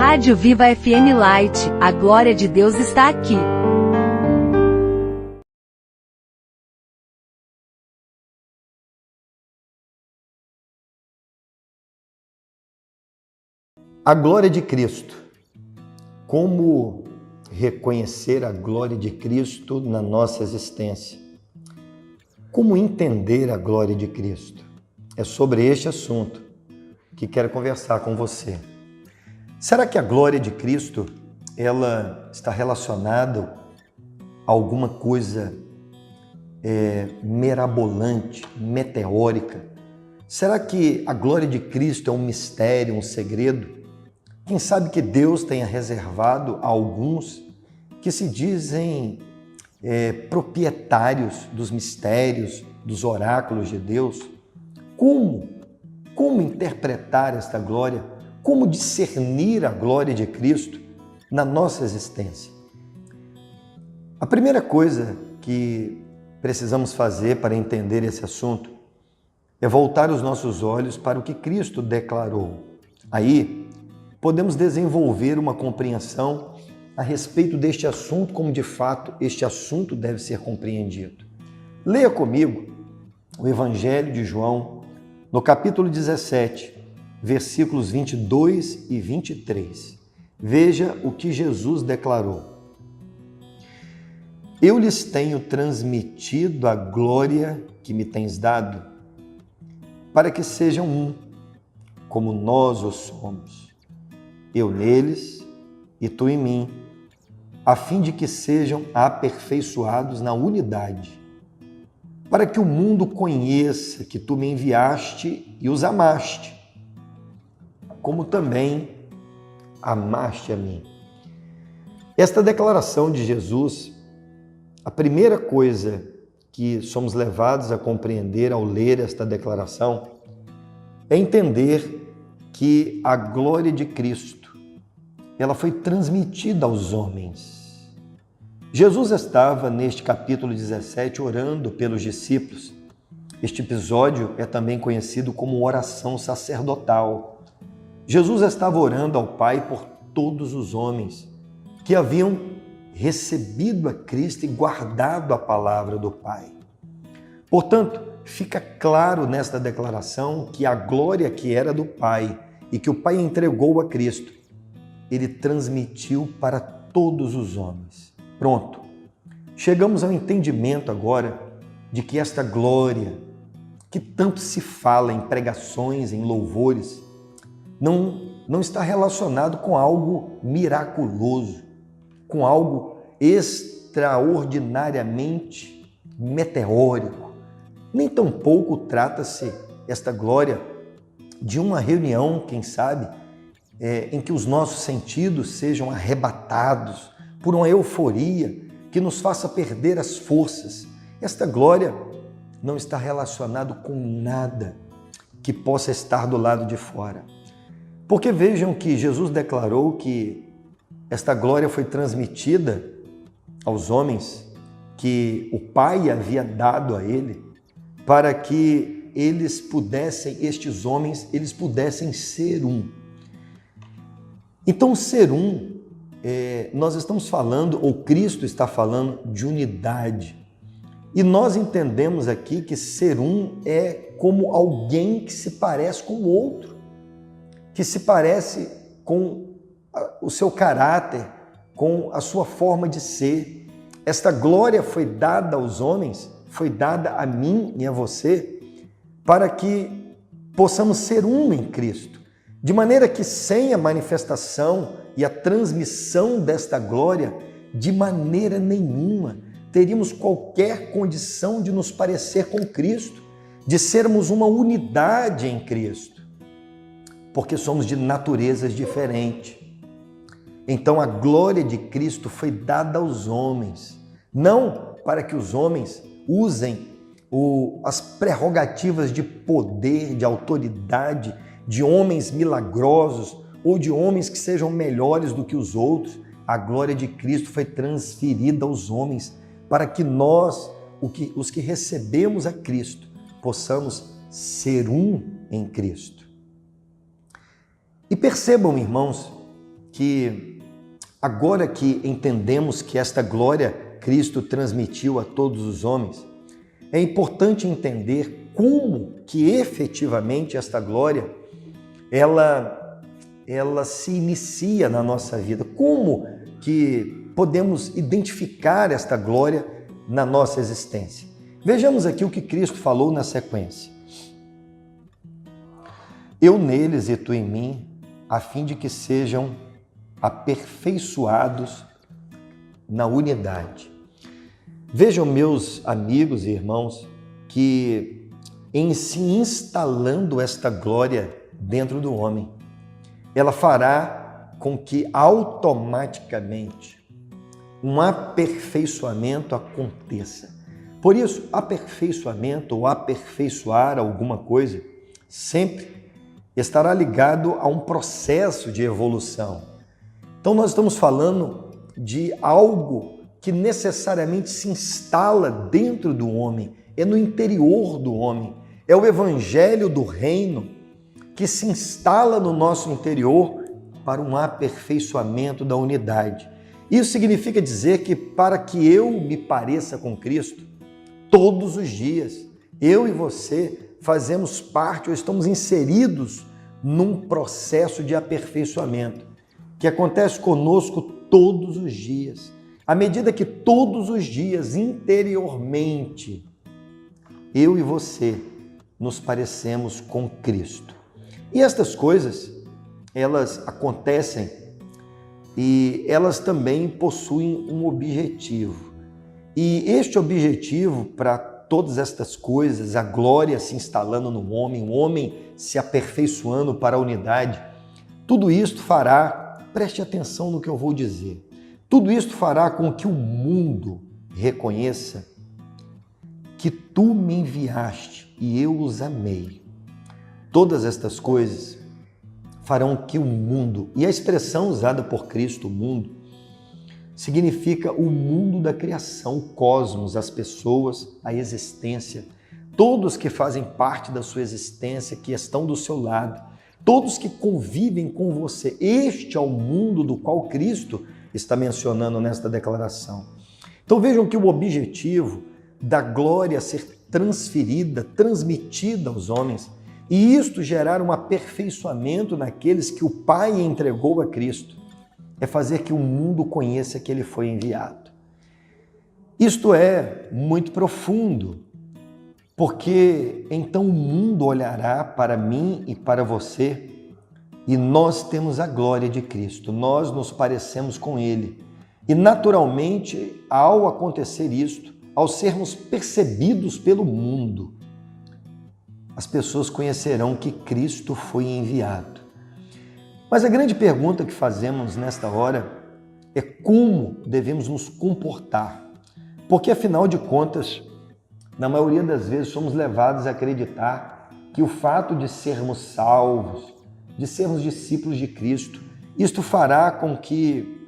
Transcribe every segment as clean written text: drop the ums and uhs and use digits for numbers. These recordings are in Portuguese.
Rádio Viva FM Light, a glória de Deus está aqui. A glória de Cristo. Como reconhecer a glória de Cristo na nossa existência? Como entender a glória de Cristo? É sobre este assunto que quero conversar com você. Será que a glória de Cristo ela está relacionada a alguma coisa mirabolante, meteórica? Será que a glória de Cristo é um mistério, um segredo? Quem sabe que Deus tenha reservado a alguns que se dizem proprietários dos mistérios, dos oráculos de Deus? Como interpretar esta glória? Como discernir a glória de Cristo na nossa existência? A primeira coisa que precisamos fazer para entender esse assunto é voltar os nossos olhos para o que Cristo declarou. Aí, podemos desenvolver uma compreensão a respeito deste assunto, como de fato este assunto deve ser compreendido. Leia comigo o Evangelho de João, no capítulo 17, versículos 22 e 23. Veja o que Jesus declarou. Eu lhes tenho transmitido a glória que me tens dado, para que sejam um, como nós o somos. Eu neles e tu em mim, a fim de que sejam aperfeiçoados na unidade, para que o mundo conheça que tu me enviaste e os amaste, como também amaste a mim. Esta declaração de Jesus, a primeira coisa que somos levados a compreender ao ler esta declaração é entender que a glória de Cristo, ela foi transmitida aos homens. Jesus estava neste capítulo 17 orando pelos discípulos. Este episódio é também conhecido como oração sacerdotal. Jesus estava orando ao Pai por todos os homens que haviam recebido a Cristo e guardado a palavra do Pai. Portanto, fica claro nesta declaração que a glória que era do Pai e que o Pai entregou a Cristo, ele transmitiu para todos os homens. Pronto. Chegamos ao entendimento agora de que esta glória, que tanto se fala em pregações, em louvores, não está relacionado com algo miraculoso, com algo extraordinariamente meteórico. Nem tampouco trata-se esta glória de uma reunião, quem sabe, em que os nossos sentidos sejam arrebatados por uma euforia que nos faça perder as forças. Esta glória não está relacionada com nada que possa estar do lado de fora. Porque vejam que Jesus declarou que esta glória foi transmitida aos homens, que o Pai havia dado a ele, para que estes homens pudessem ser um. Então, ser um, nós estamos falando, ou Cristo está falando, de unidade. E nós entendemos aqui que ser um é como alguém que se parece com o outro, que se parece com o seu caráter, com a sua forma de ser. Esta glória foi dada aos homens, foi dada a mim e a você, para que possamos ser um em Cristo. De maneira que sem a manifestação e a transmissão desta glória, de maneira nenhuma teríamos qualquer condição de nos parecer com Cristo, de sermos uma unidade em Cristo, porque somos de naturezas diferentes. Então a glória de Cristo foi dada aos homens, não para que os homens usem as prerrogativas de poder, de autoridade, de homens milagrosos ou de homens que sejam melhores do que os outros. A glória de Cristo foi transferida aos homens para que nós, os que recebemos a Cristo, possamos ser um em Cristo. E percebam, irmãos, que agora que entendemos que esta glória Cristo transmitiu a todos os homens, é importante entender como que efetivamente esta glória ela se inicia na nossa vida, como que podemos identificar esta glória na nossa existência. Vejamos aqui o que Cristo falou na sequência. Eu neles e tu em mim, a fim de que sejam aperfeiçoados na unidade. Vejam, meus amigos e irmãos, que em se instalando esta glória dentro do homem, ela fará com que automaticamente um aperfeiçoamento aconteça. Por isso, aperfeiçoamento ou aperfeiçoar alguma coisa sempre estará ligado a um processo de evolução. Então nós estamos falando de algo que necessariamente se instala dentro do homem, é no interior do homem, é o evangelho do reino que se instala no nosso interior para um aperfeiçoamento da unidade. Isso significa dizer que para que eu me pareça com Cristo, todos os dias, eu e você fazemos parte ou estamos inseridos num processo de aperfeiçoamento que acontece conosco todos os dias. À medida que todos os dias, interiormente, eu e você nos parecemos com Cristo. E estas coisas, elas acontecem e elas também possuem um objetivo. E este objetivo para todas estas coisas, a glória se instalando no homem, o homem se aperfeiçoando para a unidade, tudo isto fará, preste atenção no que eu vou dizer, tudo isto fará com que o mundo reconheça que tu me enviaste e eu os amei. Todas estas coisas farão que o mundo, e a expressão usada por Cristo, o mundo, significa o mundo da criação, o cosmos, as pessoas, a existência, todos que fazem parte da sua existência, que estão do seu lado, todos que convivem com você. Este é o mundo do qual Cristo está mencionando nesta declaração. Então vejam que o objetivo da glória ser transferida, transmitida aos homens, e isto gerar um aperfeiçoamento naqueles que o Pai entregou a Cristo, é fazer que o mundo conheça que ele foi enviado. Isto é muito profundo, porque então o mundo olhará para mim e para você e nós temos a glória de Cristo, nós nos parecemos com Ele. E naturalmente, ao acontecer isto, ao sermos percebidos pelo mundo, as pessoas conhecerão que Cristo foi enviado. Mas a grande pergunta que fazemos nesta hora é como devemos nos comportar. Porque, afinal de contas, na maioria das vezes somos levados a acreditar que o fato de sermos salvos, de sermos discípulos de Cristo, isto fará com que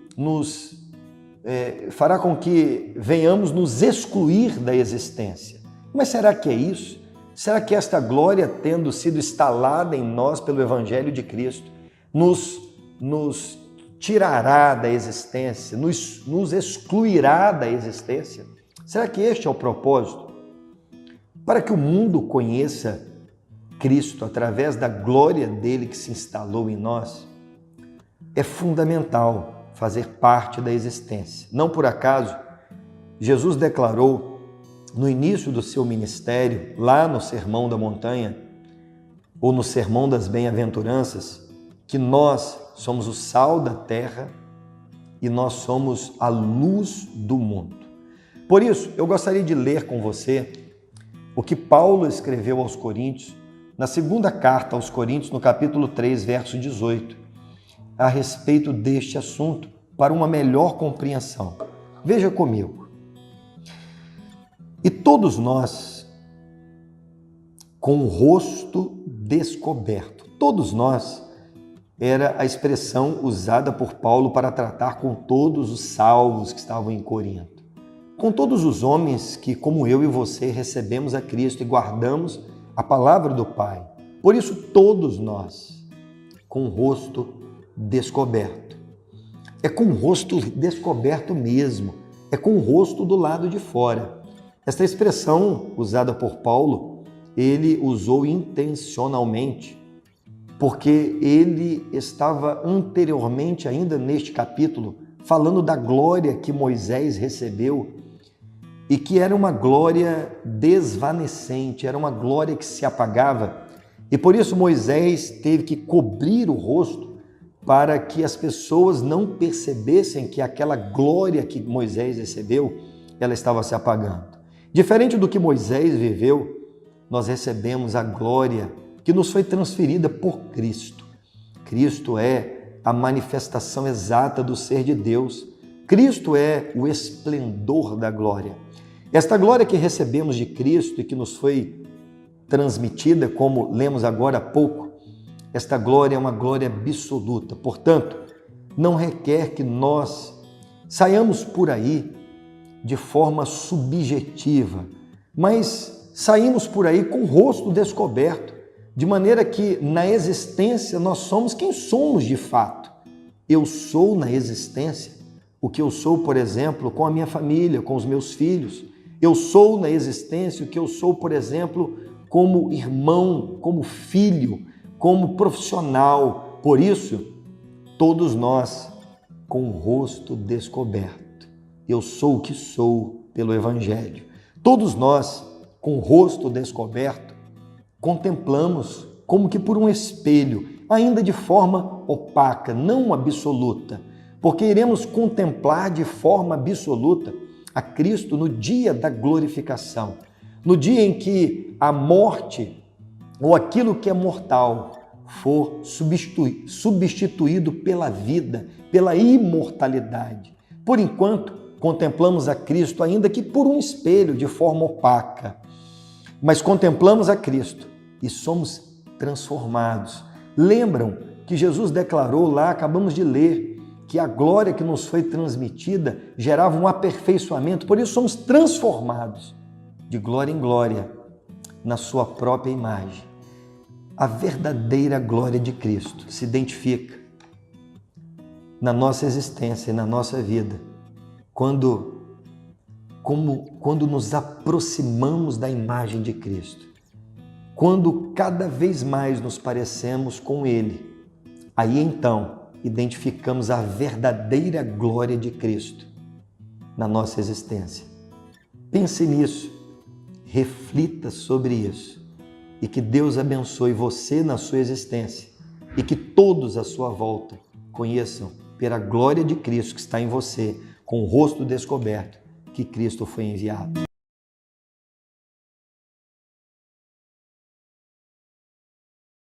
venhamos nos excluir da existência. Mas será que é isso? Será que esta glória, tendo sido instalada em nós pelo Evangelho de Cristo, nos tirará da existência, nos excluirá da existência? Será que este é o propósito? Para que o mundo conheça Cristo através da glória dele que se instalou em nós, é fundamental fazer parte da existência. Não por acaso, Jesus declarou no início do seu ministério, lá no Sermão da Montanha, ou no Sermão das Bem-aventuranças, que nós somos o sal da terra e nós somos a luz do mundo. Por isso, eu gostaria de ler com você o que Paulo escreveu aos Coríntios, na segunda carta aos Coríntios, no capítulo 3, verso 18, a respeito deste assunto, para uma melhor compreensão. Veja comigo. E todos nós, com o rosto descoberto, todos nós, era a expressão usada por Paulo para tratar com todos os salvos que estavam em Corinto. Com todos os homens que, como eu e você, recebemos a Cristo e guardamos a palavra do Pai. Por isso, todos nós, com o rosto descoberto. é com o rosto descoberto mesmo, é com o rosto do lado de fora. Esta expressão usada por Paulo, ele usou intencionalmente, porque ele estava anteriormente, ainda neste capítulo, falando da glória que Moisés recebeu e que era uma glória desvanecente, era uma glória que se apagava. E por isso Moisés teve que cobrir o rosto para que as pessoas não percebessem que aquela glória que Moisés recebeu, ela estava se apagando. Diferente do que Moisés viveu, nós recebemos a glória que nos foi transferida por Cristo. Cristo é a manifestação exata do ser de Deus. Cristo é o esplendor da glória. Esta glória que recebemos de Cristo e que nos foi transmitida, como lemos agora há pouco, esta glória é uma glória absoluta. Portanto, não requer que nós saiamos por aí de forma subjetiva, mas saímos por aí com o rosto descoberto, de maneira que na existência nós somos quem somos de fato. Eu sou na existência o que eu sou, por exemplo, com a minha família, com os meus filhos. Eu sou na existência o que eu sou, por exemplo, como irmão, como filho, como profissional. Por isso, todos nós com o rosto descoberto. Eu sou o que sou pelo Evangelho. Todos nós com o rosto descoberto contemplamos como que por um espelho, ainda de forma opaca, não absoluta, porque iremos contemplar de forma absoluta a Cristo no dia da glorificação, no dia em que a morte ou aquilo que é mortal for substituído pela vida, pela imortalidade. Por enquanto, contemplamos a Cristo ainda que por um espelho, de forma opaca, mas contemplamos a Cristo e somos transformados. Lembram que Jesus declarou lá, acabamos de ler, que a glória que nos foi transmitida gerava um aperfeiçoamento, por isso somos transformados de glória em glória na sua própria imagem. A verdadeira glória de Cristo se identifica na nossa existência e na nossa vida quando nos aproximamos da imagem de Cristo, quando cada vez mais nos parecemos com Ele. Aí então identificamos a verdadeira glória de Cristo na nossa existência. Pense nisso, reflita sobre isso e que Deus abençoe você na sua existência e que todos à sua volta conheçam pela glória de Cristo que está em você, com o rosto descoberto, que Cristo foi enviado.